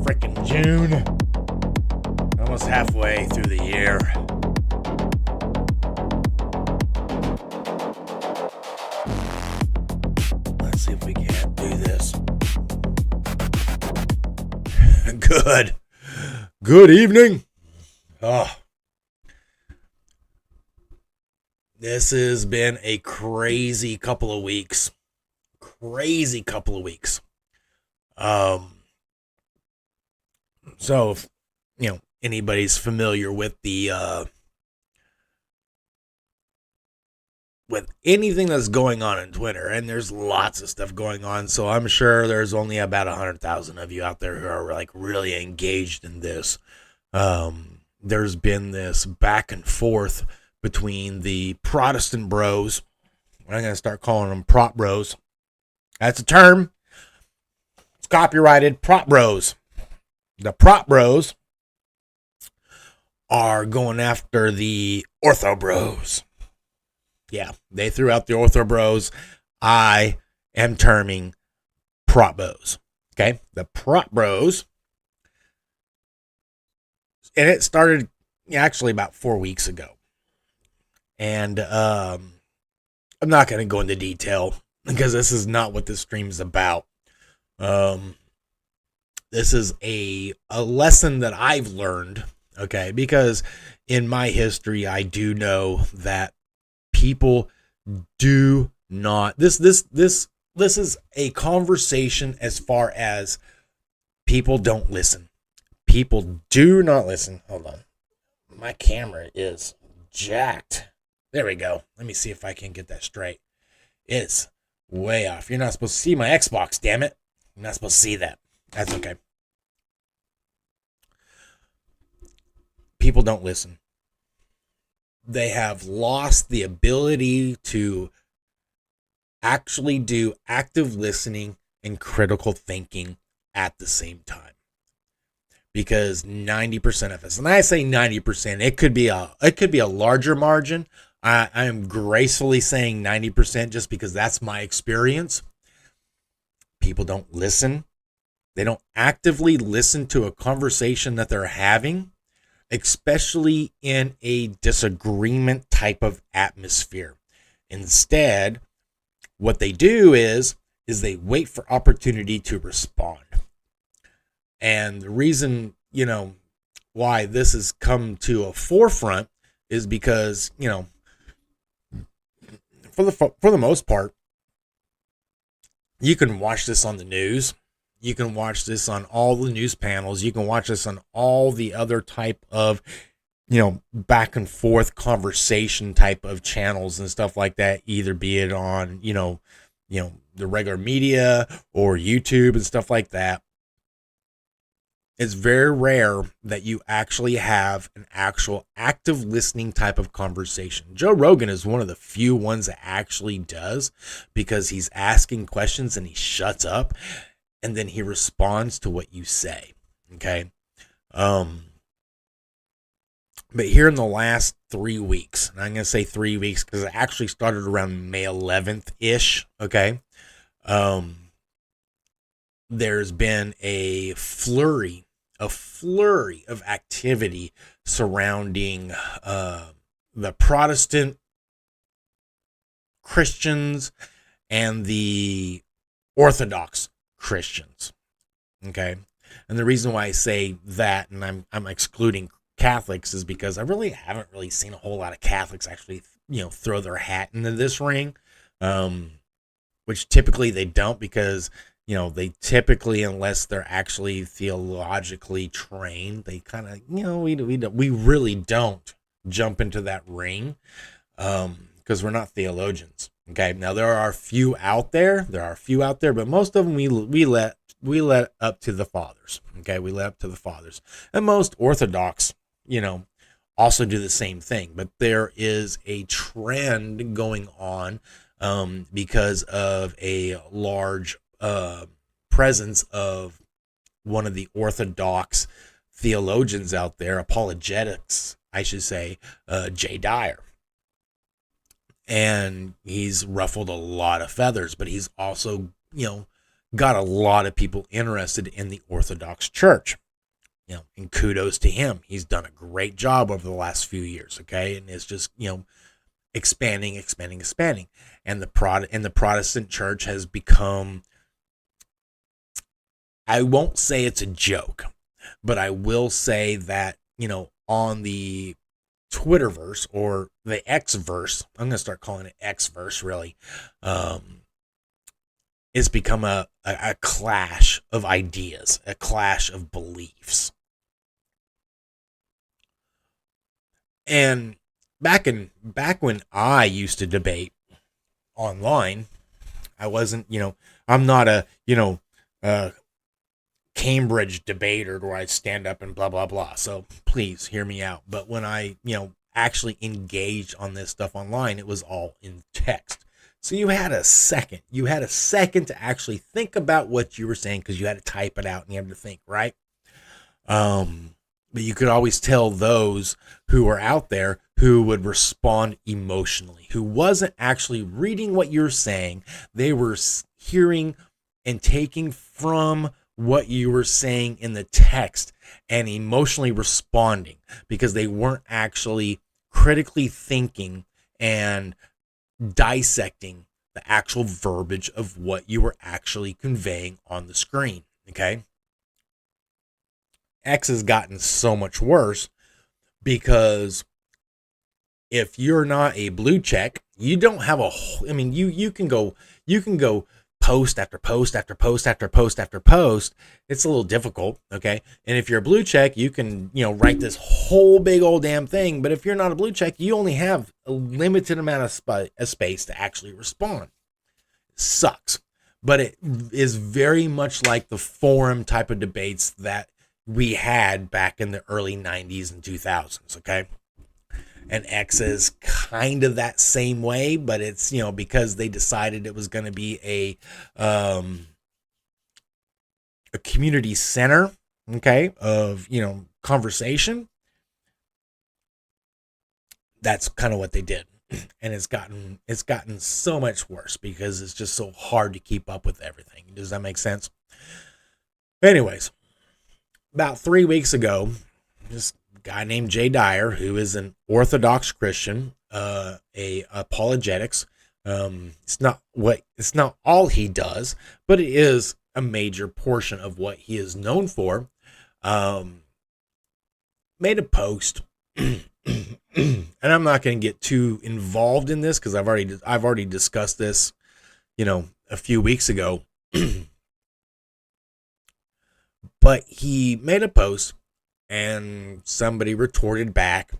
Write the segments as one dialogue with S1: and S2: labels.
S1: freaking June. Almost halfway through the year. Let's see if we can't do this. Good evening. This has been a crazy couple of weeks. So if, anybody's familiar with with anything that's going on in Twitter, and there's lots of stuff going on, so I'm sure there's only about 100,000 of you out there who are like really engaged in this. There's been this back and forth between the Protestant bros. I'm going to start calling them PROBROs. That's a term. It's copyrighted. PROBROs. The PROBROs are going after the ORTHOBROs. Yeah, they threw out the ORTHOBROs. I am terming PROBROs. Okay, the PROBROs. And it started actually about 4 weeks ago. And I'm not going to go into detail because this is not what this stream is about. This is a lesson that I've learned, okay? Because in my history, I do know that people do not. This is a conversation as far as people don't listen. People do not listen. Hold on, my camera is jacked. There we go. Let me see if I can get that straight. It's way off. You're not supposed to see my Xbox, damn it. You're not supposed to see that. That's okay. People don't listen. They have lost the ability to actually do active listening and critical thinking at the same time. Because 90% of us, and I say 90%, it could be a larger margin. I am gracefully saying 90% just because that's my experience. People don't listen. They don't actively listen to a conversation that they're having, especially in a disagreement type of atmosphere. Instead, what they do is they wait for opportunity to respond. And the reason, why this has come to a forefront is because, for the most part, you can watch this on the news. You can watch this on all the news panels. You can watch this on all the other type of, back and forth conversation type of channels and stuff like that, either be it on, the regular media or YouTube and stuff like that. It's very rare that you actually have an actual active listening type of conversation. Joe Rogan is one of the few ones that actually does, because he's asking questions and he shuts up and then he responds to what you say. Okay. But here in the last 3 weeks, and I'm going to say 3 weeks because it actually started around May 11th ish. Okay. There's been a flurry of activity surrounding the Protestant Christians and the Orthodox Christians. Okay. And the reason why I say that, and I'm excluding Catholics, is because I really haven't seen a whole lot of Catholics actually, throw their hat into this ring, which typically they don't, because they typically, unless they're actually theologically trained, they kind of, we really don't jump into that ring, because we're not theologians. Okay. Now there are a few out there, but most of them we let up to the fathers. Okay. We let up to the fathers, and most Orthodox, also do the same thing. But there is a trend going on, because of a large presence of one of the Orthodox theologians out there, apologetics, I should say, Jay Dyer. And he's ruffled a lot of feathers, but he's also, got a lot of people interested in the Orthodox Church. And kudos to him. He's done a great job over the last few years, okay? And it's just, expanding. And the Protestant church has become, I won't say it's a joke, but I will say that, on the Twitterverse or the Xverse, I'm going to start calling it Xverse, really, it's become a clash of ideas, a clash of beliefs. And back when I used to debate online, I wasn't, I'm not a Cambridge debater where I stand up and blah, blah, blah. So please hear me out. But when I, actually engaged on this stuff online, it was all in text. So you had a second to actually think about what you were saying, because you had to type it out and you had to think, right? But you could always tell those who were out there who would respond emotionally, who wasn't actually reading what you're saying. They were hearing and taking from what you were saying in the text and emotionally responding, because they weren't actually critically thinking and dissecting the actual verbiage of what you were actually conveying on the screen. Okay. X has gotten so much worse, because if you're not a blue check, you don't have you can go post after post after post after post after post. It's a little difficult, okay? And if you're a blue check, you can, write this whole big old damn thing. But if you're not a blue check, you only have a limited amount of space to actually respond. It sucks. But it is very much like the forum type of debates that we had back in the early 90s and 2000s, okay? And X is kind of that same way, but it's, because they decided it was going to be a community center, okay, of, conversation. That's kind of what they did. And it's gotten so much worse, because it's just so hard to keep up with everything. Does that make sense? Anyways, about 3 weeks ago, this guy named Jay Dyer, who is an Orthodox Christian, a apologetics. It's not all he does, but it is a major portion of what he is known for. Made a post, and I'm not going to get too involved in this, because I've already discussed this, a few weeks ago. But he made a post, and somebody retorted back,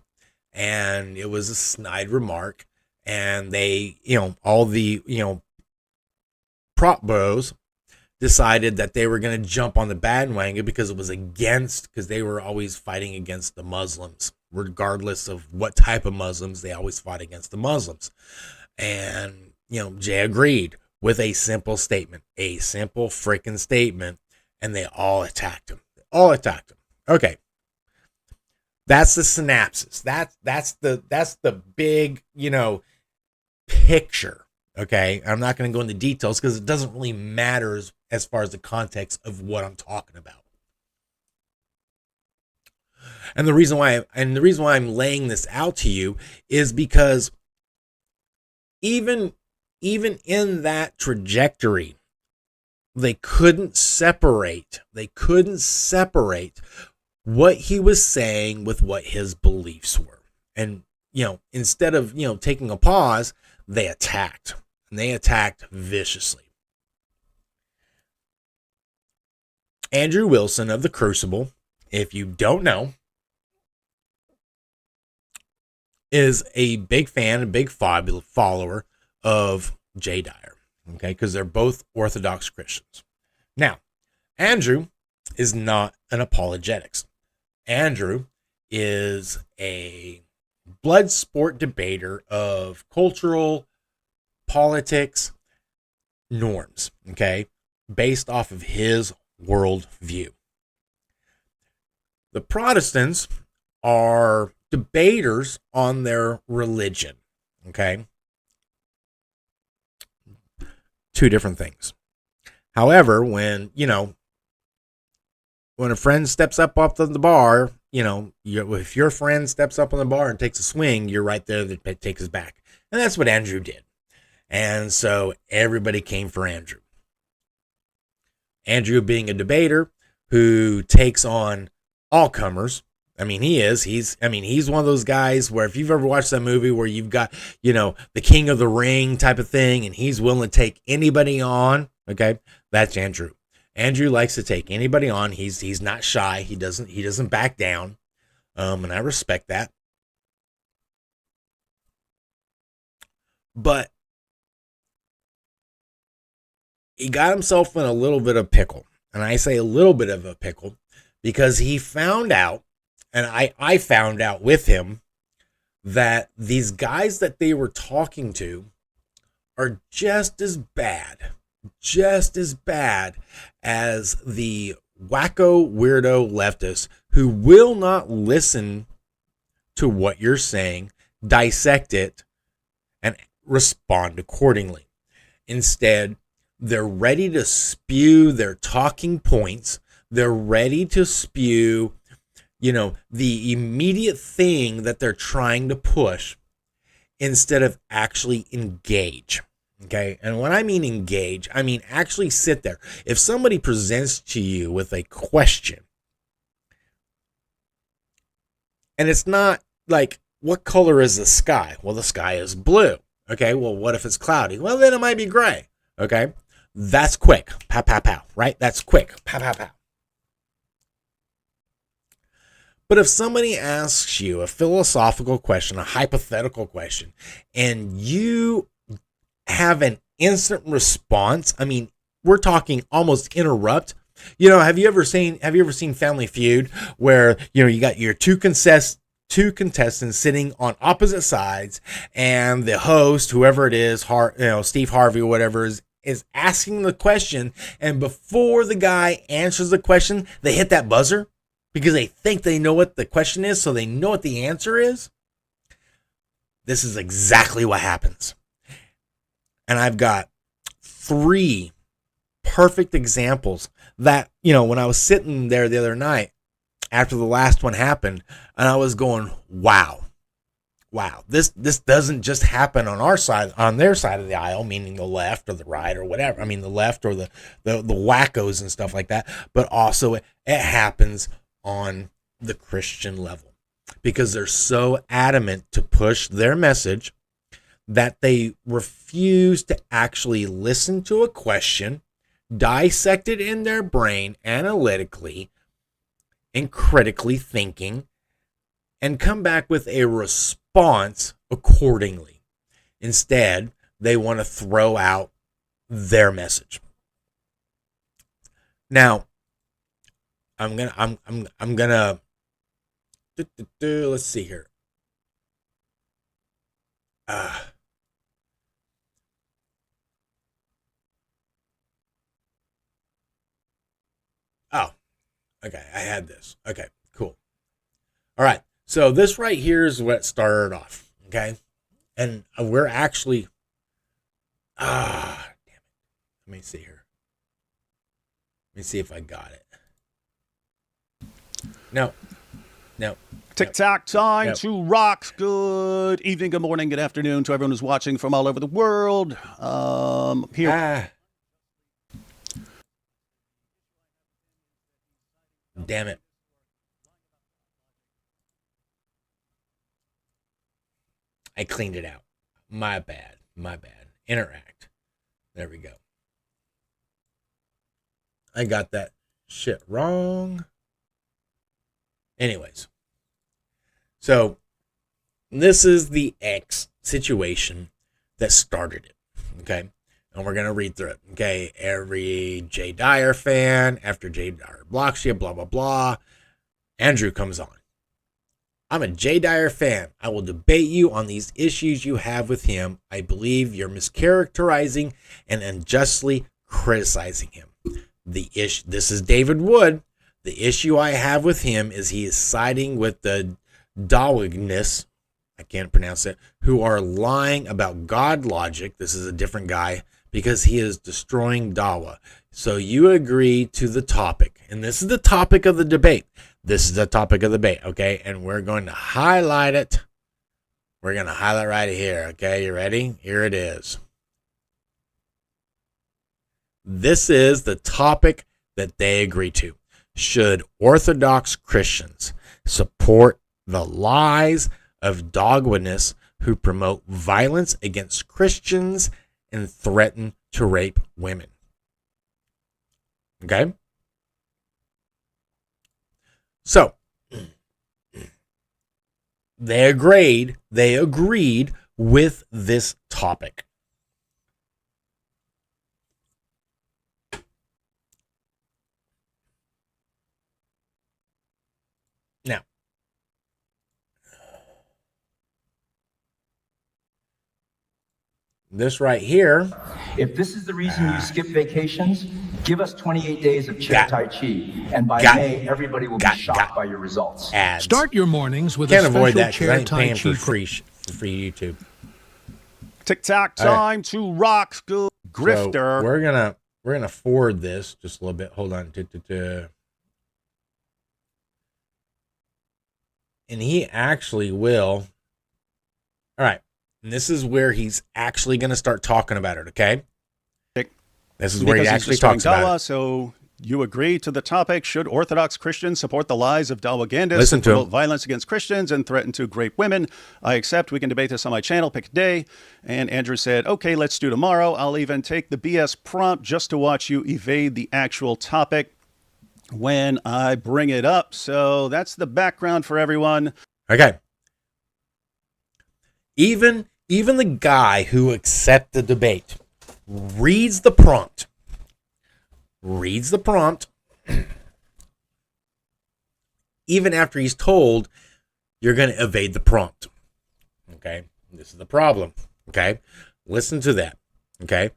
S1: and it was a snide remark, and they, all the, PROBROs decided that they were going to jump on the bandwagon, because they were always fighting against the Muslims, regardless of what type of Muslims. They always fought against the Muslims. And, Jay agreed with a simple freaking statement, and they all attacked him. Okay. That's the synapses. That's the big, picture. Okay. I'm not going to go into details, because it doesn't really matter as far as the context of what I'm talking about. And the reason why I'm laying this out to you is because even in that trajectory, they couldn't separate what he was saying with what his beliefs were. And, instead of, taking a pause, they attacked. And they attacked viciously. Andrew Wilson of the Crucible, if you don't know, is a big fan, a big follower of Jay Dyer. Okay, because they're both Orthodox Christians. Now, Andrew is not an apologetics. Andrew is a blood sport debater of cultural, politics, norms, okay, based off of his worldview. The Protestants are debaters on their religion, okay? Two different things. However, when a friend steps up off the bar, if your friend steps up on the bar and takes a swing, you're right there that takes his back. And that's what Andrew did. And so everybody came for Andrew. Andrew being a debater who takes on all comers. I mean, he's one of those guys where if you've ever watched that movie where you've got, the King of the Ring type of thing, and he's willing to take anybody on. Okay. That's Andrew. Andrew likes to take anybody on. He's not shy. He doesn't back down. And I respect that. But he got himself in a little bit of pickle. And I say a little bit of a pickle because he found out, and I found out with him, that these guys that they were talking to are just as bad as the wacko weirdo leftists who will not listen to what you're saying, dissect it, and respond accordingly. Instead, they're ready to spew their talking points. They're ready to spew, the immediate thing that they're trying to push instead of actually engage. Okay. And when I mean engage, I mean actually sit there. If somebody presents to you with a question, and it's not like, what color is the sky? Well, the sky is blue. Okay. Well, what if it's cloudy? Well, then it might be gray. Okay. That's quick. Pow, pow, pow. Right? That's quick. Pow, pow, pow. But if somebody asks you a philosophical question, a hypothetical question, and you have an instant response, I mean, we're talking almost interrupt. Have you ever seen Family Feud where, you got your two contestants sitting on opposite sides, and the host, whoever it is, Steve Harvey or whatever, is asking the question, and before the guy answers the question, they hit that buzzer because they think they know what the question is, so they know what the answer is. This is exactly what happens. And I've got 3 perfect examples that, when I was sitting there the other night after the last one happened, and I was going, wow, this doesn't just happen on our side, on their side of the aisle, meaning the left or the right or whatever. I mean, the left or the wackos and stuff like that, but also it happens on the Christian level because they're so adamant to push their message that they refuse to actually listen to a question, dissect it in their brain analytically and critically thinking, and come back with a response accordingly. Instead, they want to throw out their message. Now, I'm gonna let's see here. Oh, okay. I had this. Okay, cool. All right. So this right here is what started off. Okay. And we're actually, damn it. Let me see here. Let me see if I got it. No.
S2: TikTok time to rock. Good evening, good morning, good afternoon to everyone who's watching from all over the world. Here.
S1: Damn it. I cleaned it out. My bad. Interact. There we go. I got that shit wrong. Anyways. So, this is the X situation that started it. Okay? And we're going to read through it. Okay? Every Jay Dyer fan, after Jay Dyer blocks you, blah, blah, blah. Andrew comes on. I'm a Jay Dyer fan. I will debate you on these issues you have with him. I believe you're mischaracterizing and unjustly criticizing him. This is David Wood. The issue I have with him is he is siding with the Dawigness, I can't pronounce it, who are lying about God logic. This is a different guy because he is destroying Dawa. So you agree to the topic, and this is the topic of the debate. This is the topic of the debate, okay? And we're going to highlight it. We're going to highlight right here, okay? You ready? Here it is. This is the topic that they agree to. Should Orthodox Christians support the lies of dogwitness who promote violence against Christians and threaten to rape women? Okay? So, they agreed with this topic. Now, this right here.
S3: If this is the reason you skip vacations, give us 28 days of chair Tai Chi, and by May, everybody will be shocked by your results.
S1: Ads.
S4: Start your mornings with
S1: Can't
S4: a
S1: avoid
S4: special
S1: that because I
S4: chair
S1: ain't
S4: Tai
S1: paying
S4: Chi
S1: for free YouTube.
S2: TikTok time to rock school grifter.
S1: So we're gonna forward this just a little bit. Hold on. And he actually will. All right. And this is where he's actually going to start talking about it, okay? This is where he actually talks about it.
S2: So you agree to the topic, should Orthodox Christians support the lies of Dawagandists
S1: Listen
S2: and
S1: to
S2: promote
S1: him.
S2: violence against Christians and threaten to rape women? I accept. We can debate this on my channel. Pick a day. And Andrew said, okay, let's do tomorrow. I'll even take the BS prompt just to watch you evade the actual topic when I bring it up. So that's the background for everyone.
S1: Okay. Even the guy who accepts the debate reads the prompt. Even after he's told you're going to evade the prompt. Okay? This is the problem. Okay? Listen to that. Okay?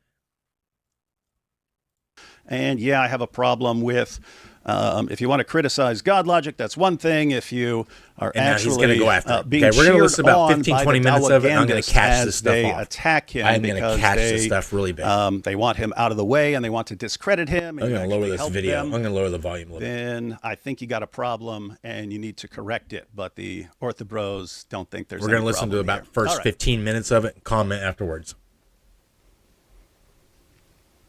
S2: And yeah, I have a problem with if you want to criticize God logic, that's one thing. If you are
S1: And
S2: actually
S1: he's going to go after
S2: being
S1: we're going to
S2: cheered
S1: listen about
S2: on
S1: 15,
S2: by
S1: 20
S2: the
S1: minutes of it, and I'm going to
S2: Dawagandists
S1: catch
S2: as
S1: this stuff
S2: they
S1: off.
S2: attack him
S1: I'm going to
S2: because
S1: catch this stuff really bad.
S2: they want him out of the way and they want to discredit him.
S1: I'm
S2: And
S1: going to lower this video.
S2: them,
S1: I'm going to lower the volume a little bit.
S2: then I think you got a problem and you need to correct it. But the ORTHOBROs don't think there's
S1: We're
S2: any
S1: going to listen to
S2: problem
S1: about
S2: here.
S1: first
S2: All right.
S1: 15 minutes of it and comment afterwards.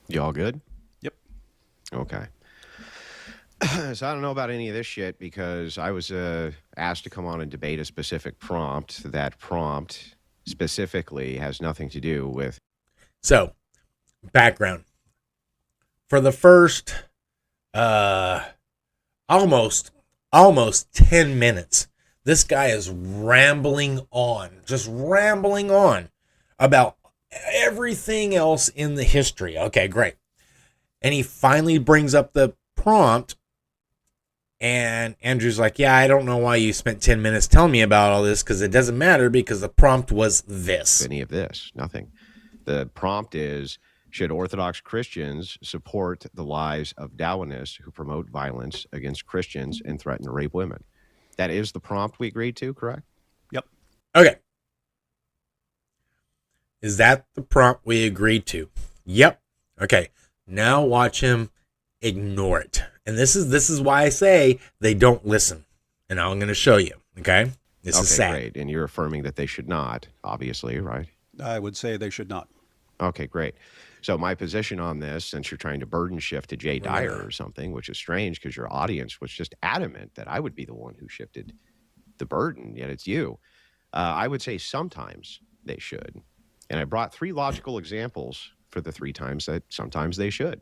S5: Y'all good?
S2: Yep.
S5: Okay. So I don't know about any of this shit because I was asked to come on and debate a specific prompt. That prompt specifically has nothing to do with.
S1: So, background. For the first almost 10 minutes, this guy is rambling on about everything else in the history. Okay, great. And he finally brings up the prompt, and Andrew's like, yeah, I don't know why you spent 10 minutes telling me about all this, because it doesn't matter, because the prompt was this.
S5: Any of this, nothing. The prompt is, should Orthodox Christians support the lies of Dawanists who promote violence against Christians and threaten to rape women? That is the prompt we agreed to, correct?
S2: Yep.
S1: Okay. Is that the prompt we agreed to? Yep. Okay. Now watch him ignore it. And this is why I say they don't listen. And I'm going to show you. Okay. This is sad.
S5: Great. And you're affirming that they should not, obviously, right?
S2: I would say they should not.
S5: Okay, great. So my position on this, since you're trying to burden shift to Jay Dyer or something, which is strange because your audience was just adamant that I would be the one who shifted the burden, yet it's you. I would say sometimes they should. And I brought 3 logical examples for the 3 times that sometimes they should.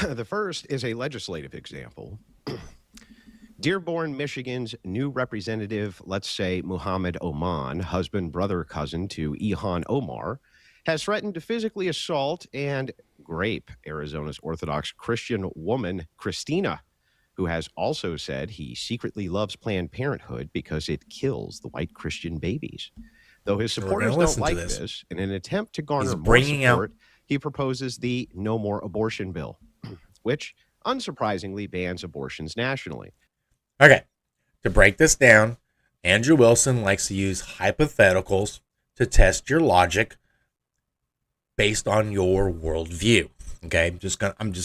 S5: The first is a legislative example. Dearborn, Michigan's new representative, let's say Muhammad Oman, husband, brother, cousin to Ilhan Omar, has threatened to physically assault and rape Arizona's Orthodox Christian woman, Christina, who has also said he secretly loves Planned Parenthood because it kills the white Christian babies. Though his supporters don't like this, in an attempt to garner more support, he proposes the No More Abortion Bill, which unsurprisingly bans abortions nationally.
S1: Okay. To break this down, Andrew Wilson likes to use hypotheticals to test your logic. based on your worldview. Okay, I'm just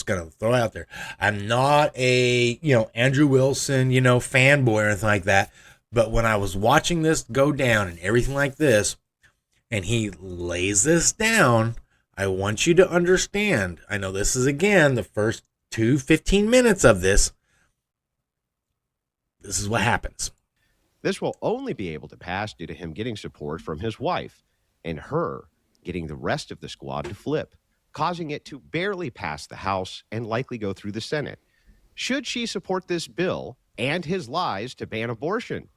S1: gonna throw it out there. I'm not a Andrew Wilson fanboy or anything like that. But when I was watching this go down and everything like this, and he lays this down, I want you to understand. I know this is again the first 15 minutes of this. This is what happens.
S5: This will only be able to pass due to him getting support from his wife and her getting the rest of the squad to flip, causing it to barely pass the House and likely go through the Senate. Should she support this bill and his lies to ban abortion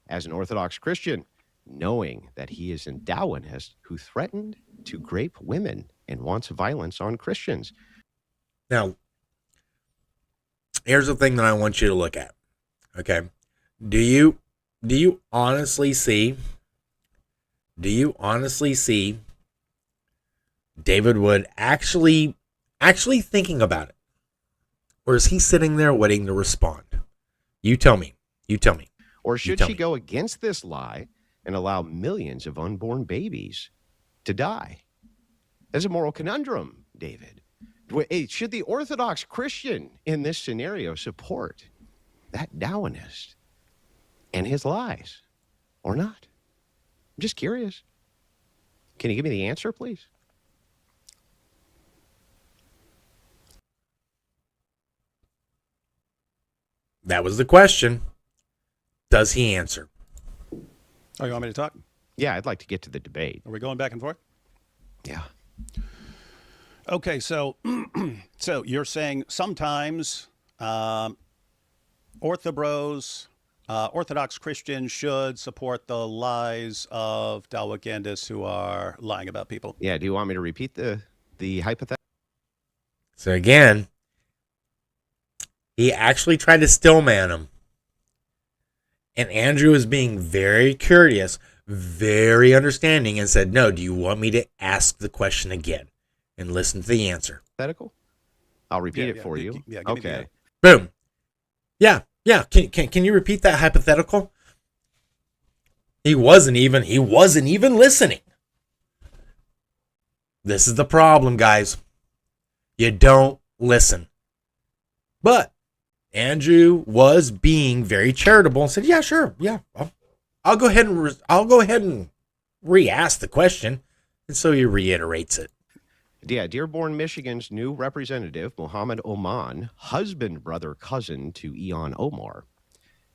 S5: as an Orthodox Christian, knowing that he is a Darwinist who threatened to grape women and wants violence on Christians?
S1: Now, here's the thing that I want you to look at. Okay. Do you honestly see David Wood actually thinking about it? Or is he sitting there waiting to respond? You tell me.
S5: Or should she go against this lie and allow millions of unborn babies to die? There's a moral conundrum, David. Should the Orthodox Christian in this scenario support that Darwinist and his lies or not? I'm just curious. Can you give me the answer, please?
S1: That was the question. Does he answer?
S2: Oh, you want me to talk?
S5: Yeah, I'd like to get to the debate.
S2: Are we going back and forth?
S5: Yeah.
S2: Okay, so so you're saying sometimes Orthobros, Orthodox Christians should support the lies of Dawagandists who are lying about people.
S5: Yeah, do you want me to repeat the hypothetical?
S1: So again, he actually tried to stillman him. And Andrew is being very courteous, very understanding, and said, no, do you want me to ask the question again and listen to the answer?
S5: Hypothetical? I'll repeat it for you.
S2: Yeah,
S5: okay.
S1: Boom. Yeah. Can you repeat that hypothetical? He wasn't even listening. This is the problem, guys. You don't listen. But Andrew was being very charitable and said, "Yeah, sure, yeah, I'll go ahead and re-ask the question." And so he reiterates it.
S5: Yeah, Dearborn, Michigan's new representative, Mohammed Oman, husband, brother, cousin to Ilhan Omar,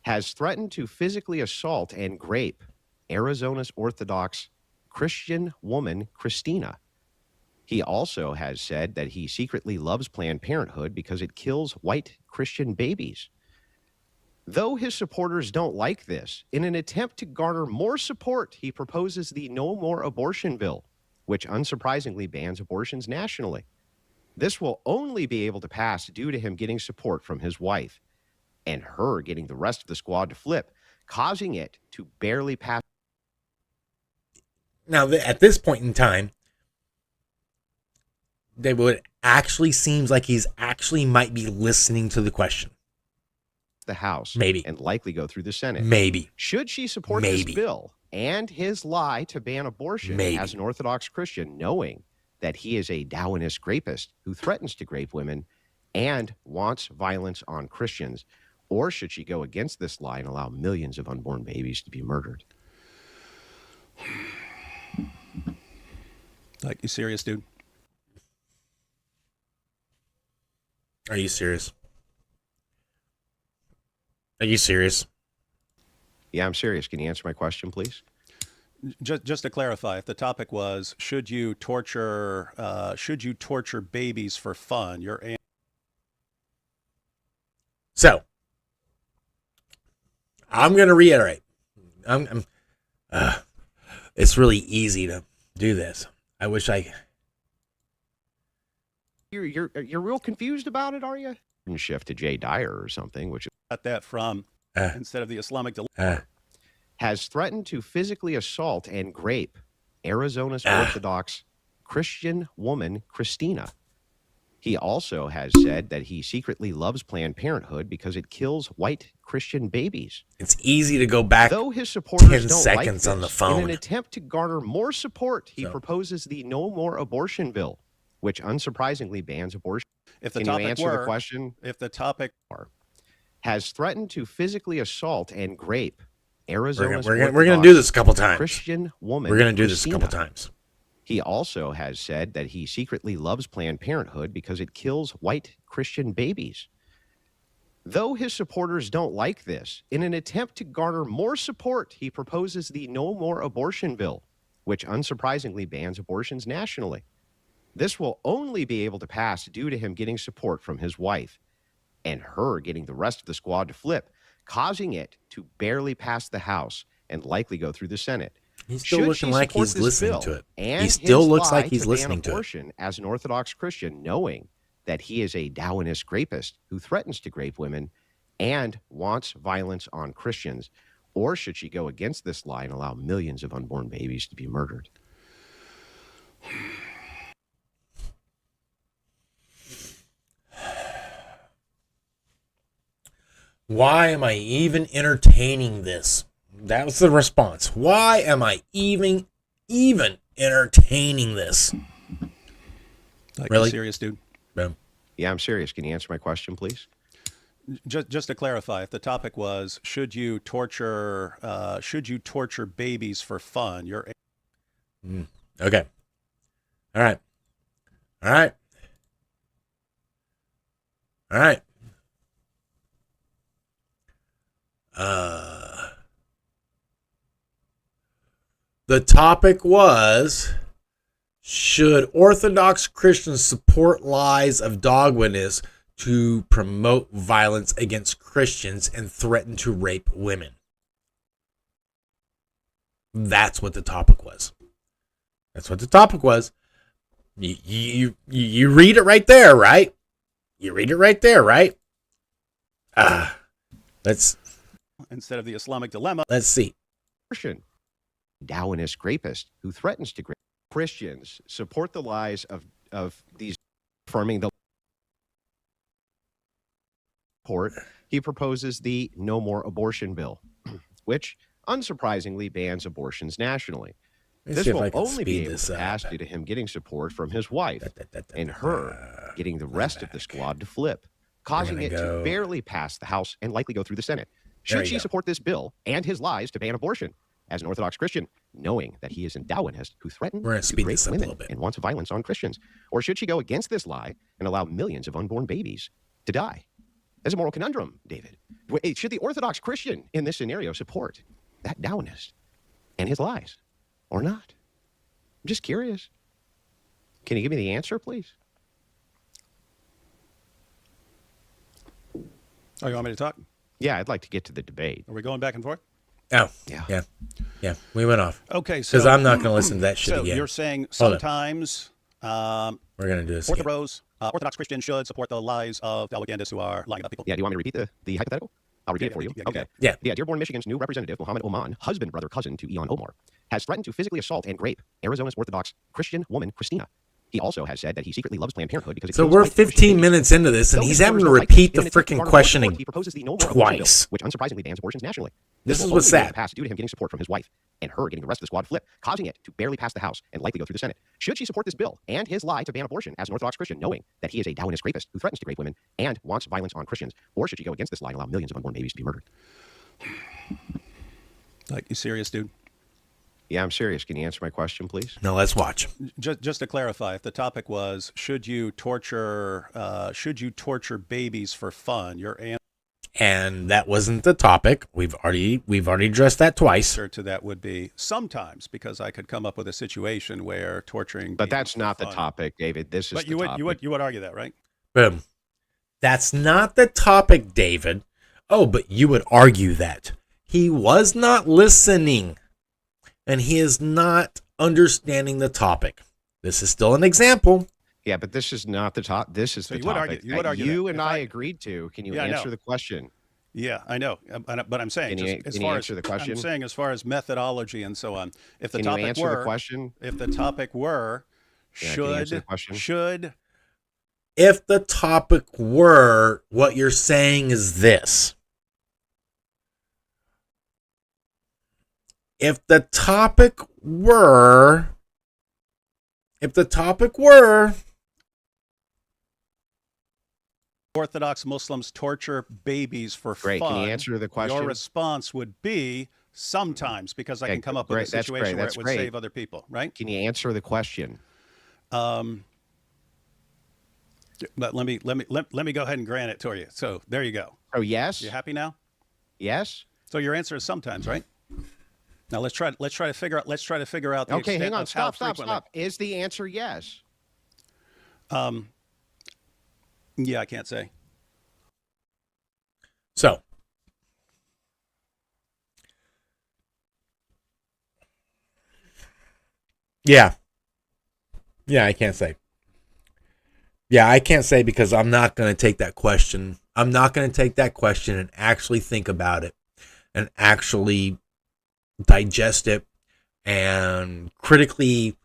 S5: has threatened to physically assault and grape Arizona's Orthodox Christian woman, Christina. He also has said that he secretly loves Planned Parenthood because it kills white Christian babies. Though his supporters don't like this, in an attempt to garner more support, he proposes the No More Abortion bill, which unsurprisingly bans abortions nationally. This will only be able to pass due to him getting support from his wife and her getting the rest of the squad to flip, causing it to barely pass.
S1: Now, at this point in time, David actually seems like he's actually might be listening to the question.
S5: The House.
S1: Maybe.
S5: And likely go through the Senate.
S1: Maybe.
S5: Should she support this bill and his lie to ban abortion as an Orthodox Christian, knowing that he is a Darwinist grapist who threatens to grape women and wants violence on Christians? Or should she go against this lie and allow millions of unborn babies to be murdered?
S2: Like, you serious, dude?
S1: Are you serious? Are you serious?
S5: Yeah, I'm serious. Can you answer my question, please?
S2: Just to clarify, if the topic was should you torture babies for fun,
S1: So I'm going to reiterate. It's really easy to do this. I wish I.
S5: You're real confused about it, are you? Shift to Jay Dyer or something, which
S2: got that from instead of the Islamic
S5: has threatened to physically assault and grape Arizona's Orthodox Christian woman, Christina. He also has said that he secretly loves Planned Parenthood because it kills white Christian babies.
S1: It's easy to go back
S5: Though his supporters
S1: 10
S5: don't
S1: seconds
S5: like
S1: on the
S5: this,
S1: phone.
S5: in an attempt to garner more support, he proposes the No More Abortion bill, which unsurprisingly bans abortion.
S2: If the
S5: Can
S2: topic
S5: you answer
S2: were,
S5: the question?
S2: If the topic
S5: has threatened to physically assault and grape Arizona's
S1: we're gonna do this a couple times.
S5: Christian woman.
S1: We're gonna do this a
S5: Christina.
S1: couple times.
S5: He also has said that he secretly loves Planned Parenthood because it kills white Christian babies. Though his supporters don't like this, in an attempt to garner more support, he proposes the No More Abortion bill, which unsurprisingly bans abortions nationally. This will only be able to pass due to him getting support from his wife and her getting the rest of the squad to flip, causing it to barely pass the House and likely go through the Senate.
S1: He's still
S5: Should
S1: looking
S5: she
S1: like
S5: support
S1: he's
S5: this
S1: listening
S5: bill
S1: to it.
S5: and
S1: He still
S5: his
S1: looks
S5: lie
S1: like he's
S5: to ban
S1: listening to it.
S5: abortion as an Orthodox Christian, knowing that he is a Darwinist rapist who threatens to grape women and wants violence on Christians? Or should she go against this lie and allow millions of unborn babies to be murdered?
S1: Why am I even entertaining this? That was the response. Why am I even entertaining this?
S2: like
S1: Really?
S2: serious, dude?
S1: Boom.
S5: Yeah, I'm serious. Can you answer my question, please?
S2: Just to clarify, if the topic was should you torture babies for fun, you're
S1: Okay. All right. All right. All right. The topic was, should Orthodox Christians support lies of dogwitness to promote violence against Christians and threaten to rape women? That's what the topic was. That's what the topic was. You read it right there, right? You read it right there, right? Let's
S2: instead of the Islamic dilemma.
S1: let's see.
S5: Christian, Darwinist rapist who threatens to grape Christians support the lies of these affirming the court. He proposes the No More Abortion bill, which unsurprisingly bans abortions nationally.
S1: Let's
S5: This
S1: see if
S5: will
S1: I can
S5: only be
S1: speed
S5: able
S1: this
S5: to
S1: up.
S5: pass due to him getting support from his wife and her getting the rest of the squad to flip, causing
S1: gonna
S5: it
S1: go-
S5: to barely pass the House and likely go through the Senate.
S1: There
S5: Should
S1: you
S5: she
S1: go.
S5: support this bill and his lies to ban abortion as an Orthodox Christian, knowing that he is a Darwinist who threatens
S1: We're gonna
S5: to
S1: speed
S5: rape
S1: this up a
S5: women
S1: little bit.
S5: and wants violence on Christians? Or should she go against this lie and allow millions of unborn babies to die? That's a moral conundrum, David. Should the Orthodox Christian in this scenario support that Darwinist and his lies or not? I'm just curious. Can you give me the answer, please?
S2: Oh, you want me to talk?
S5: Yeah, I'd like to get to the debate.
S2: Are we going back and forth?
S1: Oh,
S5: Yeah.
S1: yeah. We went off
S2: Okay, so
S1: because I'm not going to listen to that shit
S2: so
S1: again.
S2: you're saying
S1: Hold on.
S2: sometimes
S1: We're going to do this again.
S2: ORTHOBROs, Orthodox Christians should support the lies of propagandists who are lying about people.
S5: Yeah, do you want me to repeat the hypothetical? I'll repeat it for you.
S2: Yeah,
S5: Okay.
S1: Yeah.
S5: Yeah, Dearborn, Michigan's new representative, Muhammad Oman, husband, brother, cousin to Ilhan Omar, has threatened to physically assault and grape Arizona's Orthodox Christian woman, Christina. He also has said that he secretly loves Planned Parenthood because it
S1: So
S5: kills
S1: we're
S5: white Christian
S1: 15
S5: babies.
S1: minutes into this, and
S5: Though
S1: he's
S5: his
S1: having
S5: supporters
S1: to
S5: don't like
S1: repeat
S5: this,
S1: the
S5: in an attempt to
S1: freaking
S5: garner more
S1: questioning
S5: support, he proposes the No More Abortion bill,
S1: twice.
S5: which unsurprisingly bans abortions nationally.
S1: This is
S5: will
S1: what's
S5: only be able
S1: sad.
S5: to pass due to him getting support from his wife and her getting the rest of the squad flip, causing it to barely pass the House and likely go through the Senate. Should she support this bill and his lie to ban abortion as an Orthodox Christian, knowing that he is a Darwinist rapist who threatens to rape women and wants violence on Christians? Or should she go against this lie and allow millions of unborn babies to be murdered?
S2: Like, you serious, dude?
S5: Yeah, I'm serious. Can you answer my question, please?
S1: Now let's watch.
S2: Just to clarify, if the topic was should you torture babies for fun, your
S1: And that wasn't the topic. We've already addressed that twice.
S2: answer to that would be sometimes, because I could come up with a situation where torturing.
S5: But
S2: babies
S5: that's
S2: for
S5: not the
S2: fun-
S5: topic, David. This is
S2: But
S5: the
S2: you would
S5: topic.
S2: you would argue that, right?
S1: Boom. That's not the topic, David. Oh, but you would argue that. He was not listening, and he is not understanding the topic. This is still an example.
S5: Yeah, but this is not the top. This is
S2: So
S5: the
S2: you would
S5: topic.
S2: argue- you would argue that.
S5: You and
S2: If
S5: I
S2: I-
S5: agreed to. Can you
S2: Yeah, I know.
S5: answer the question?
S2: Yeah, I know, but I'm saying
S5: Can you-
S2: just as
S5: can you
S2: far
S5: answer
S2: as
S5: the question?
S2: I'm saying as far as methodology and so on. If the
S5: Can you
S2: topic
S5: answer
S2: were
S5: the question?
S2: if the topic were
S5: Yeah, can you answer the
S2: should
S5: question?
S2: should
S1: if the topic were what you're saying is this. If the topic were
S2: Orthodox Muslims torture babies for
S5: Great.
S2: fun.
S5: Can you answer the question?
S2: Your response would be sometimes, because I can come up with a situation where it would save other people, right?
S5: Can you answer the question?
S2: But let me go ahead and grant it to you. So there you go.
S5: Oh, yes.
S2: You happy now?
S5: Yes.
S2: So your answer is sometimes, right? Now let's try to figure out the
S5: Okay,
S2: extent
S5: hang on.
S2: of how
S5: Stop.
S2: frequently.
S5: Is the answer yes?
S2: Yeah, I can't say.
S1: So, yeah, I can't say. Yeah, I can't say because I'm not going to take that question. I'm not going to take that question and actually think about it and actually digest it and critically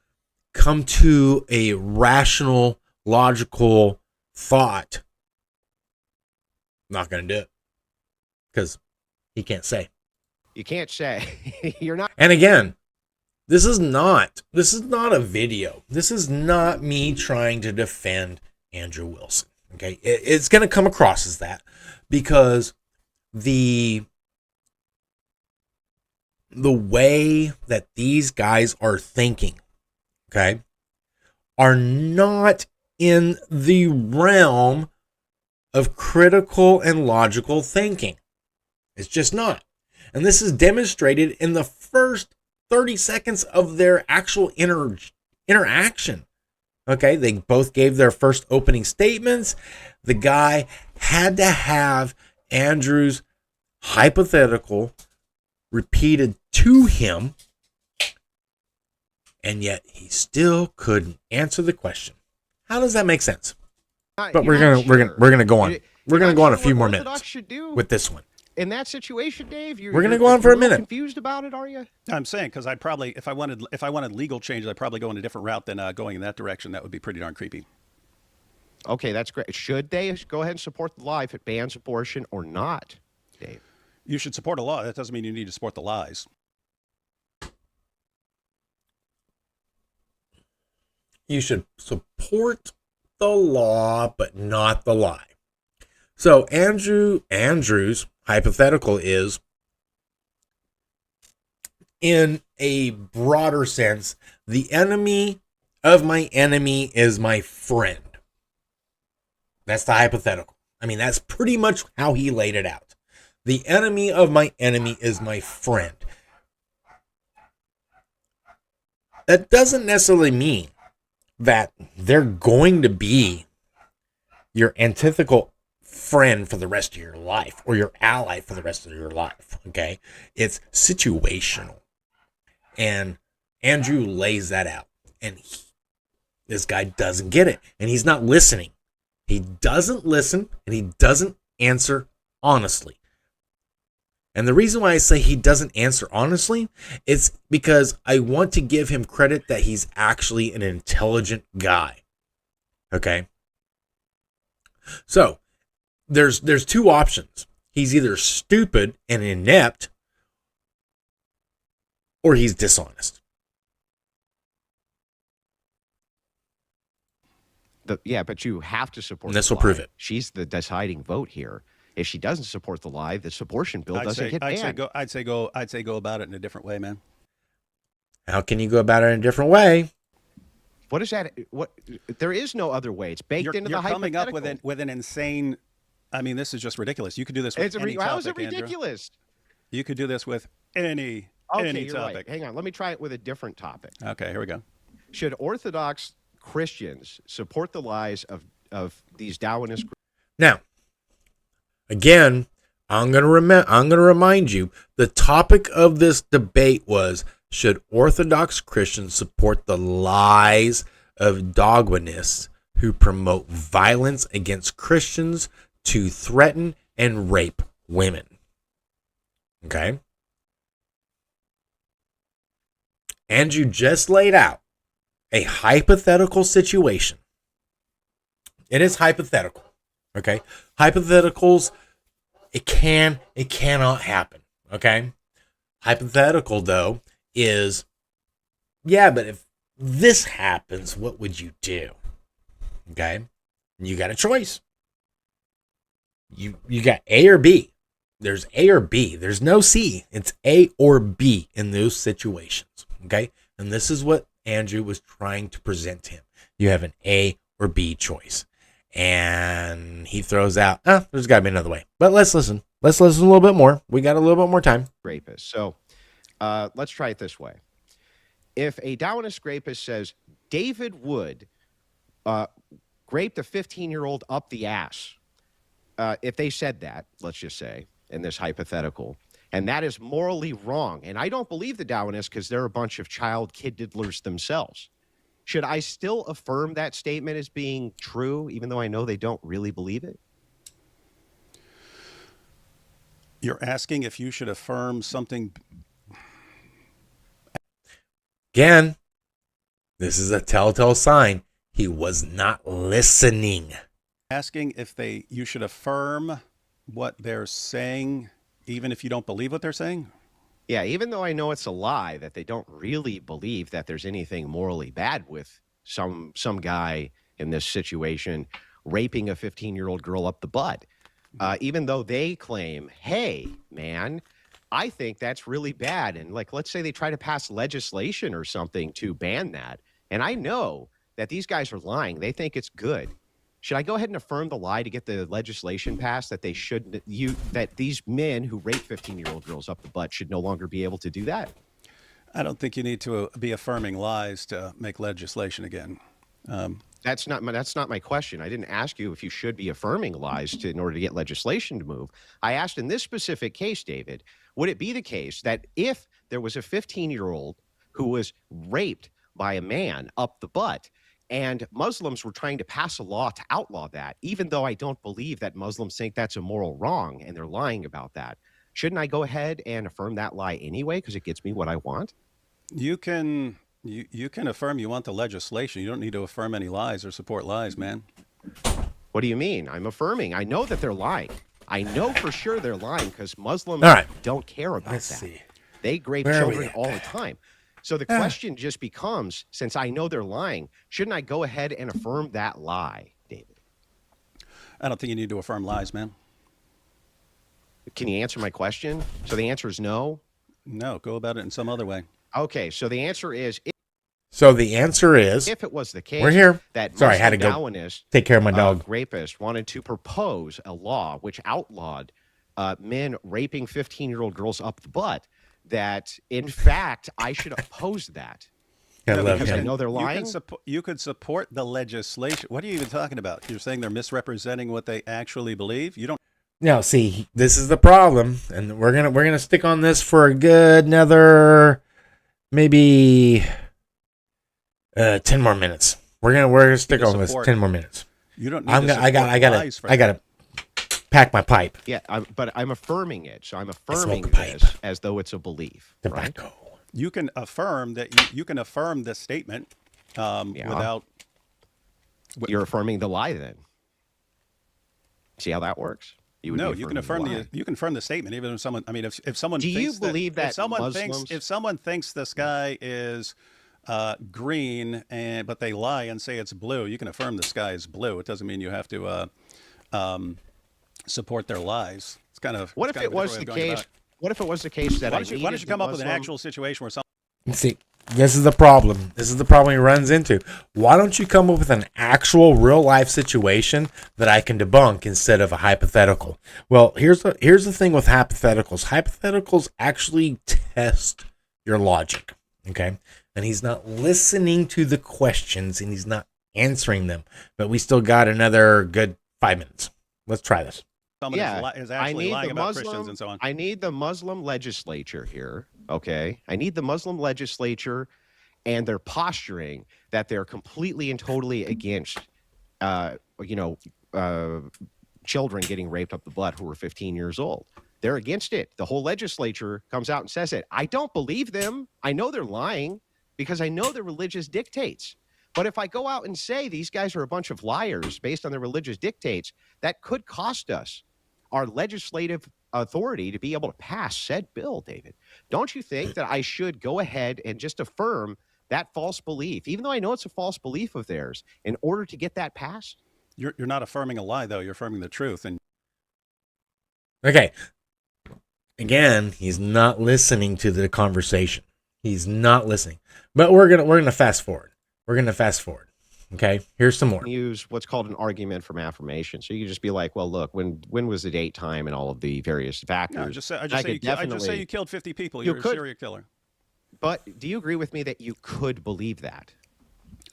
S1: come to a rational, logical thought. I'm not going to do it because he can't say.
S5: You can't say. You're not.
S1: And again, this is not a video. This is not me trying to defend Andrew Wilson. Okay, it's going to come across as that because the way that these guys are thinking, okay, are not in the realm of critical and logical thinking. It's just not. And this is demonstrated in the first 30 seconds of their actual interaction. Okay, they both gave their first opening statements. The guy had to have Andrew's hypothetical repeated to him, and yet he still couldn't answer the question. How does that make sense? But we're gonna go on. We're gonna go on a few more minutes with this one.
S5: In that situation, Dave,
S1: we're going to go on for a minute.
S5: Confused about it, are you?
S2: I'm saying because I'd probably, if I wanted legal changes, I'd probably go in a different route than going in that direction. That would be pretty darn creepy.
S5: Okay, that's great. Should they go ahead and support the lie if it bans abortion or not, Dave?
S2: You should support a law. That doesn't mean you need to support the lies.
S1: You should support the law, but not the lie. So Andrew's hypothetical is, in a broader sense, the enemy of my enemy is my friend. That's the hypothetical. I mean, that's pretty much how he laid it out. The enemy of my enemy is my friend. That doesn't necessarily mean that they're going to be your antithetical friend for the rest of your life or your ally for the rest of your life. Okay, it's situational, and Andrew lays that out, and this guy doesn't get it, and he's not listening. He doesn't listen, and he doesn't answer honestly. And the reason why I say he doesn't answer honestly is because I want to give him credit that he's actually an intelligent guy. Okay, so there's two options. He's either stupid and inept, or he's dishonest.
S5: Yeah, but you have to support.
S1: And this will prove it.
S5: She's the deciding vote here. If she doesn't support the lie, this abortion bill doesn't get banned.
S2: I'd say go about it in a different way, man.
S1: How can you go about it in a different way?
S5: What is that? What? There is no other way. It's baked into the hypothetical.
S2: You're coming up with an insane. I mean, this is just ridiculous. You could do this with any topic.
S5: How is it ridiculous?
S2: Andrew. You could do this with any topic.
S5: Right. Hang on. Let me try it with a different topic.
S2: Okay, here we go.
S5: Should Orthodox Christians support the lies of these Darwinist groups?
S1: Now, again, I'm going to remind you, the topic of this debate was, should Orthodox Christians support the lies of dogmatists who promote violence against Christians to threaten and rape women? Okay? Andrew just laid out a hypothetical situation It is hypothetical. Okay. Hypotheticals, it cannot happen. Okay. Hypothetical, though, is, yeah, but if this happens, what would you do? Okay. You got a choice. You got A or B. There's A or B. There's no C. It's A or B in those situations. Okay. And this is what Andrew was trying to present to him. You have an A or B choice. And he throws out, there's got to be another way. But let's listen. Let's listen a little bit more. We got a little bit more time.
S5: Rapist. So let's try it this way. If a Darwinist rapist says David Wood raped a 15-year-old up the ass, if they said that, let's just say, in this hypothetical, and that is morally wrong, and I don't believe the Darwinists because they're a bunch of child kid diddlers themselves, should I still affirm that statement as being true, even though I know they don't really believe it?
S2: You're asking if you should affirm something.
S1: Again, this is a telltale sign. He was not listening.
S2: Asking if you should affirm what they're saying, even if you don't believe what they're saying?
S5: Yeah, even though I know it's a lie, that they don't really believe that there's anything morally bad with some guy in this situation raping a 15-year-old girl up the butt. Even though they claim, hey, man, I think that's really bad. And like, let's say they try to pass legislation or something to ban that. And I know that these guys are lying. They think it's good. Should I go ahead and affirm the lie to get the legislation passed that they should that these men who rape 15-year-old girls up the butt should no longer be able to do that?
S2: I don't think you need to be affirming lies to make legislation again.
S5: That's not my question. I didn't ask you if you should be affirming lies in order to get legislation to move. I asked in this specific case, David, would it be the case that if there was a 15-year-old who was raped by a man up the butt, and Muslims were trying to pass a law to outlaw that, even though I don't believe that Muslims think that's a moral wrong and they're lying about that, shouldn't I go ahead and affirm that lie anyway because it gets me what I want?
S2: You can affirm you want the legislation. You don't need to affirm any lies or support lies, man.
S5: What do you mean? I'm affirming. I know that they're lying. I know for sure they're lying because Muslims don't care about
S1: Let's
S5: that.
S1: see.
S5: They rape children all the time. So the question just becomes, since I know they're lying, shouldn't I go ahead and affirm that lie, David?
S2: I don't think you need to affirm lies, man.
S5: Can you answer my question? So the answer is no?
S2: No, go about it in some other way.
S5: Okay, so the answer is...
S1: if
S5: it was the case
S1: we're here.
S5: that
S1: Sorry, I had to go
S5: Darwinist,
S1: take care of my dog.
S5: Rapist wanted to propose a law which outlawed men raping 15-year-old girls up the butt, that in fact I should oppose that. Because I know they're lying.
S2: You could support the legislation. What are you even talking about? You're saying they're misrepresenting what they actually believe? You don't.
S1: Now, see, this is the problem, and we're gonna stick on this for a good another maybe 10 more minutes. We're gonna stick on this 10 more minutes.
S2: You don't need
S1: I gotta pack my pipe.
S5: Yeah, but I'm affirming it. So I'm affirming this as though it's a belief.
S1: Tobacco.
S2: Right? You can affirm that. You can affirm this statement without.
S5: You're affirming the lie, then. See how that works?
S2: You can affirm the statement, even if someone. I mean, if someone.
S5: Do you believe that
S2: if someone thinks the sky is green but they lie and say it's blue, you can affirm the sky is blue. It doesn't mean you have to support their lies. It's kind of.
S5: What if it was the case? What if it was the case that
S2: why don't you come up with an actual situation where someone?
S1: See, this is the problem. This is the problem he runs into. Why don't you come up with an actual real life situation that I can debunk instead of a hypothetical? Well, here's the thing with hypotheticals. Hypotheticals actually test your logic. Okay, and he's not listening to the questions and he's not answering them. But we still got another good 5 minutes. Let's try this.
S2: Is actually lying about Christians and so on.
S5: I need the Muslim legislature here, okay? I need the Muslim legislature, and they're posturing that they're completely and totally against, children getting raped up the butt who are 15 years old. They're against it. The whole legislature comes out and says it. I don't believe them. I know they're lying because I know their religious dictates. But if I go out and say these guys are a bunch of liars based on their religious dictates, that could cost us our legislative authority to be able to pass said bill, David. Don't you think that I should go ahead and just affirm that false belief, even though I know it's a false belief of theirs, in order to get that passed?
S2: You're not affirming a lie, though. You're affirming the truth. And
S1: Okay. Again, he's not listening to the conversation. He's not listening. But we're gonna fast forward. We're gonna fast forward. Okay. Here's some more.
S5: Use what's called an argument from affirmation. So you can just be like, well, look, when was the date, time, and all of the various factors?
S2: no, I just say you killed 50 people. You're a serial killer.
S5: But do you agree with me that you could believe that?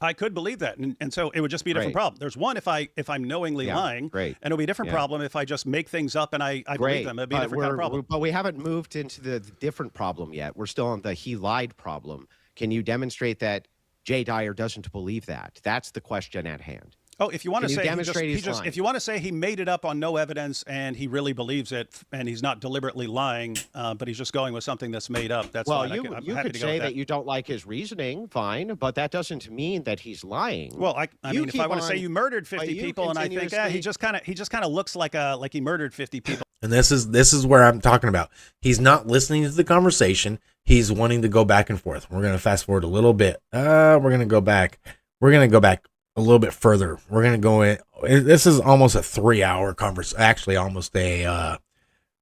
S2: I could believe that, and so it would just be a different problem. There's one if I'm knowingly lying, and it'll be a different problem if I just make things up and I believe them. It'd be a different kind of problem.
S5: But we haven't moved into the different problem yet. We're still on the he lied problem. Can you demonstrate that Jay Dyer doesn't believe that? That's the question at hand.
S2: Oh, if you want to say
S5: if
S2: you want to say he made it up on no evidence and he really believes it and he's not deliberately lying, but he's just going with something that's made up, that's fine.
S5: You could say that you don't like his reasoning, fine, but that doesn't mean that he's lying.
S2: Well, I mean, if I want to say you murdered 50 people and I think he just kind of looks like he murdered 50 people.
S1: And this is where I'm talking about. He's not listening to the conversation. He's wanting to go back and forth. We're going to fast forward a little bit. We're going to go back. We're going to go back a little bit further. We're going to go in. This is almost a 3-hour conversation. Actually, almost a,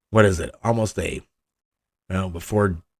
S1: what is it? Almost a,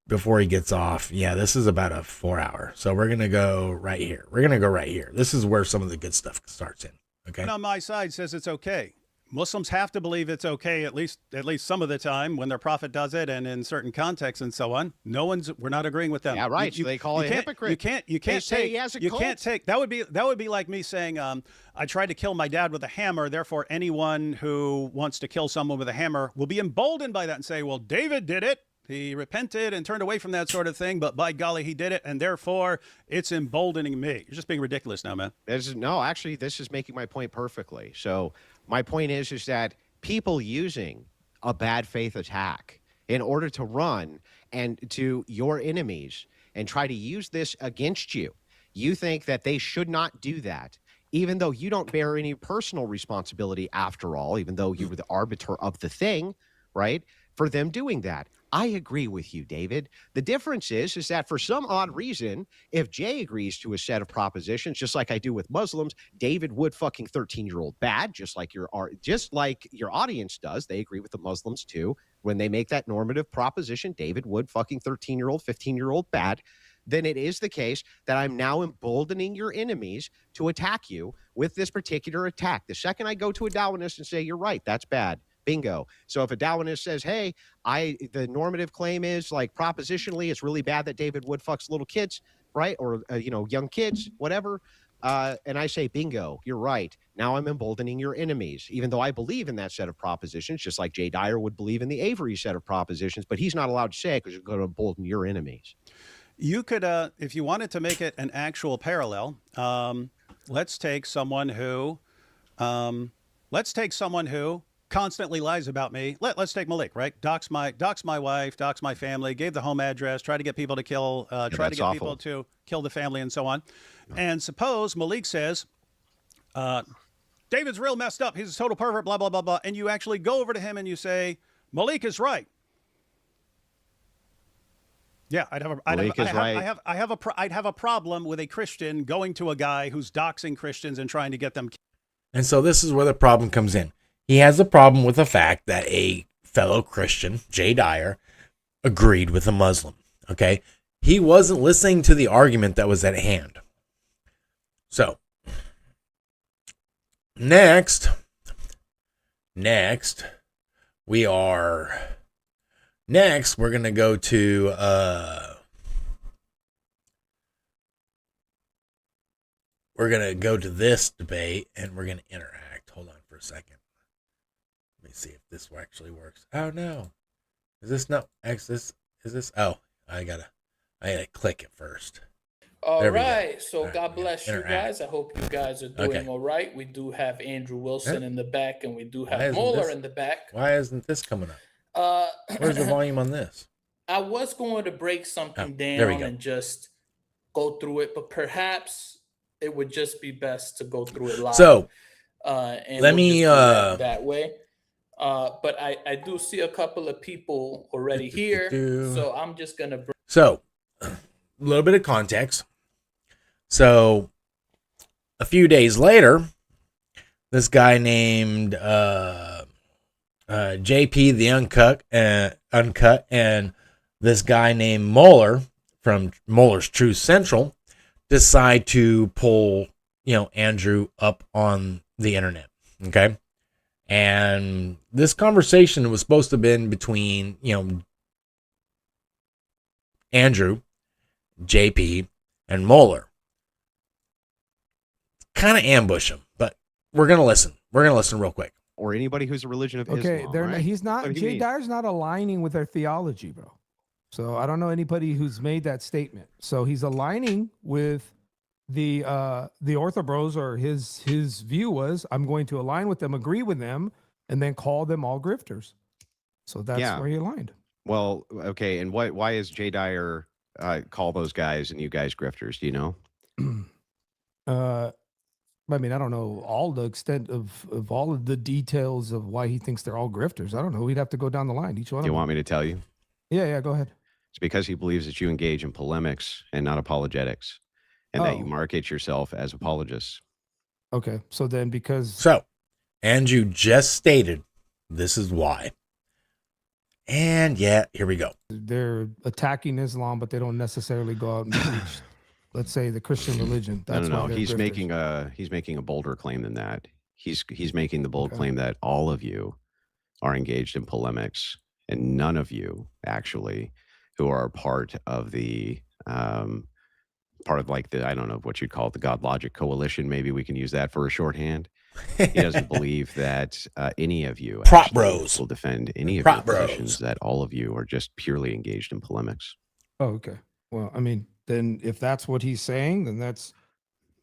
S1: before he gets off. Yeah, this is about a 4-hour. So we're going to go right here. We're going to go right here. This is where some of the good stuff starts in. Okay.
S2: And on my side says it's okay. Muslims have to believe it's okay at least some of the time when their prophet does it and in certain contexts and so on. We're not agreeing with them.
S5: Yeah, right. So they call it a hypocrite.
S2: You can't take that would be like me saying I tried to kill my dad with a hammer, therefore anyone who wants to kill someone with a hammer will be emboldened by that and say, well, David did it. He repented and turned away from that sort of thing, but by golly, he did it, and therefore it's emboldening me. You're just being ridiculous now, man.
S5: Actually, this is making my point perfectly. So my point is that people using a bad faith attack in order to run and to your enemies and try to use this against you, you think that they should not do that, even though you don't bear any personal responsibility after all, even though you were the arbiter of the thing, right, for them doing that. I agree with you, David. The difference is that for some odd reason, if Jay agrees to a set of propositions, just like I do with Muslims, David would fucking 13-year-old bad, just like your audience does. They agree with the Muslims too. When they make that normative proposition, David would fucking 13-year-old, 15-year-old bad. Then it is the case that I'm now emboldening your enemies to attack you with this particular attack. The second I go to a Darwinist and say, you're right, that's bad. Bingo. So if a Darwinist says, hey, the normative claim is like propositionally, it's really bad that David Wood fucks little kids, right? Or, young kids, whatever. And I say, bingo, you're right. Now I'm emboldening your enemies, even though I believe in that set of propositions, just like Jay Dyer would believe in the Avery set of propositions, but he's not allowed to say it because you're going to embolden your enemies.
S2: You could, if you wanted to make it an actual parallel, let's take someone who constantly lies about me. Let's take Malik, right? Dox my wife, dox my family, gave the home address, try to get people to kill, people to kill the family and so on. And suppose Malik says, David's real messed up. He's a total pervert, blah, blah, blah, blah. And you actually go over to him and you say, Malik is right. Yeah, I'd have a problem with a Christian going to a guy who's doxing Christians and trying to get them.
S1: And so this is where the problem comes in. He has a problem with the fact that a fellow Christian, Jay Dyer, agreed with a Muslim. Okay. He wasn't listening to the argument that was at hand. So next, we're going to go to, this debate and we're going to interact. Hold on for a second. Let me see if this actually works. Oh no. Is this not is this? Oh, I gotta click it first.
S4: All right. So God bless you guys. I hope you guys are doing all right. We do have Andrew Wilson in the back and we do have Moeller in the back.
S1: Why isn't this coming up? Where's the volume on this?
S4: I was going to break something down and just go through it, but perhaps it would just be best to go through it live.
S1: So
S4: and
S1: let me
S4: that way. But I do see a couple of people already here, so I'm just gonna bring.
S1: So a little bit of context. So a few days later, this guy named JP the Uncut, and this guy named Mueller from Mueller's Truth Central decide to pull, Andrew up on the internet. Okay. And this conversation was supposed to have been between, Andrew, JP, and Mueller. Kind of ambush him, but we're going to listen. We're going to listen real quick.
S5: Or anybody who's a religion of
S6: okay,
S5: Islam, right?
S6: He's not. Jay Dyer's not aligning with their theology, bro. So I don't know anybody who's made that statement. So he's aligning with the ORTHOBROs, or his view was, I'm going to align with them, agree with them, and then call them all grifters. So that's where he aligned.
S5: Well, okay, and why is Jay Dyer call those guys and you guys grifters? Do you know?
S6: I mean, I don't know all the extent of all of the details of why he thinks they're all grifters. I don't know. We'd have to go down the line. Each one.
S5: Do you want me to tell you?
S6: Yeah, go ahead.
S5: It's because he believes that you engage in polemics and not apologetics, and that you market yourself as apologists.
S6: Okay, so then
S1: So, Andrew just stated this is why. And here we go.
S6: They're attacking Islam, but they don't necessarily go out and preach, let's say, the Christian religion. That's
S5: no. He's making a bolder claim than that. He's making the bold claim that all of you are engaged in polemics, and none of you actually, who are part of the I don't know what you'd call it, the God Logic Coalition. Maybe we can use that for a shorthand. He doesn't believe that any of you
S1: PROBROs
S5: will defend any of your positions, that all of you are just purely engaged in polemics.
S6: Oh, okay. Well, I mean, then if that's what he's saying, then that's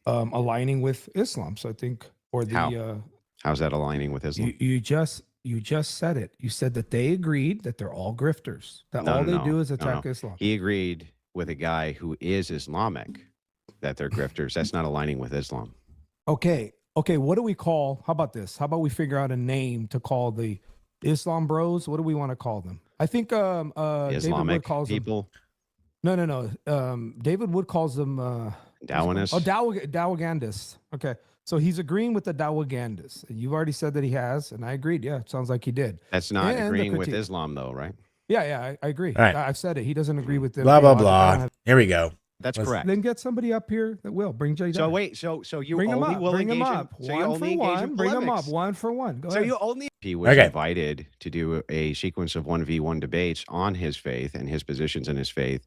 S6: aligning with Islam. So I think, or the
S5: how's that aligning with Islam?
S6: You just said it. You said that they agreed that they're all grifters. That all they do is attack Islam.
S5: He agreed with a guy who is Islamic that they're grifters. That's not aligning with Islam.
S6: Okay. What do we call? How about this? How about we figure out a name to call the Islam bros? What do we want to call them? I think
S5: Islamic
S6: David Wood calls
S5: people.
S6: Them, no. David Wood calls them
S5: Dawanists.
S6: Dawagandists. Okay. So he's agreeing with the Dawagandists. And you've already said that he has, and I agreed. Yeah, it sounds like he did.
S5: That's not agreeing with Islam, though, right?
S6: Yeah, I agree.
S1: Right.
S6: I've said it. He doesn't agree with them.
S1: Blah, blah, blah. Here we go.
S5: That's correct.
S6: Then get somebody up here that will bring Jay.
S5: So wait, so you
S6: bring
S5: only will
S6: bring
S5: engage
S6: him up.
S5: in, so you only engage in
S6: Bring him
S5: polemics.
S6: up. One for one. Go
S5: so
S6: ahead.
S5: you only he was invited to do a sequence of 1v1 debates on his faith and his positions in his faith,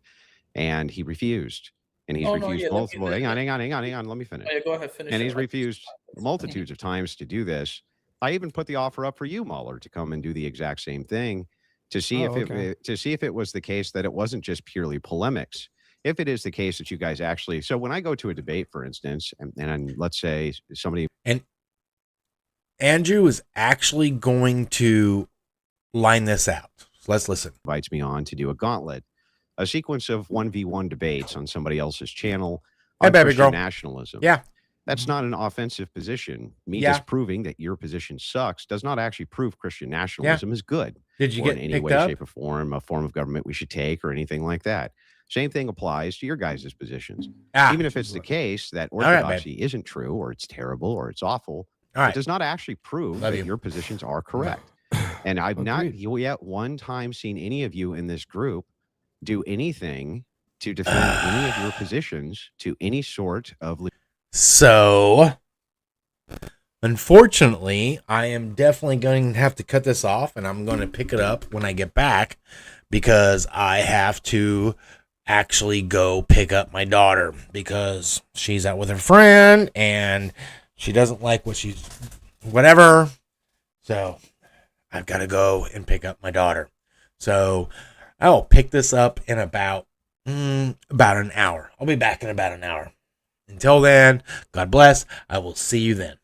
S5: and he refused. And he's refused multiple. Hang on. Let me finish.
S4: Oh, yeah, go ahead, finish.
S5: And he's refused multitudes of times to do this. I even put the offer up for you, Mueller, to come and do the exact same thing, to see if it was the case that it wasn't just purely polemics. If it is the case that you guys actually, so when I go to a debate, for instance, and let's say somebody,
S1: and Andrew is actually going to line this out. So let's listen.
S5: Invites me on to do a gauntlet, a sequence of 1v1 debates on somebody else's channel on Christian nationalism.
S1: Yeah.
S5: That's not an offensive position. Me disproving that your position sucks does not actually prove Christian nationalism is good.
S1: Did you
S5: or
S1: get
S5: in any way, shape, or form, a form of government we should take or anything like that? Same thing applies to your guys' positions. Even if it's the case that orthodoxy isn't true, or it's terrible, or it's awful, it does not actually prove that your positions are correct. And I've not yet one time seen any of you in this group do anything to defend any of your positions to any sort of.
S1: So, unfortunately, I am definitely going to have to cut this off, and I'm going to pick it up when I get back, because I have to actually go pick up my daughter, because she's out with her friend and she doesn't like whatever. So I've got to go and pick up my daughter. So I'll pick this up in about an hour. I'll be back in about an hour. Until then, God bless. I will see you then.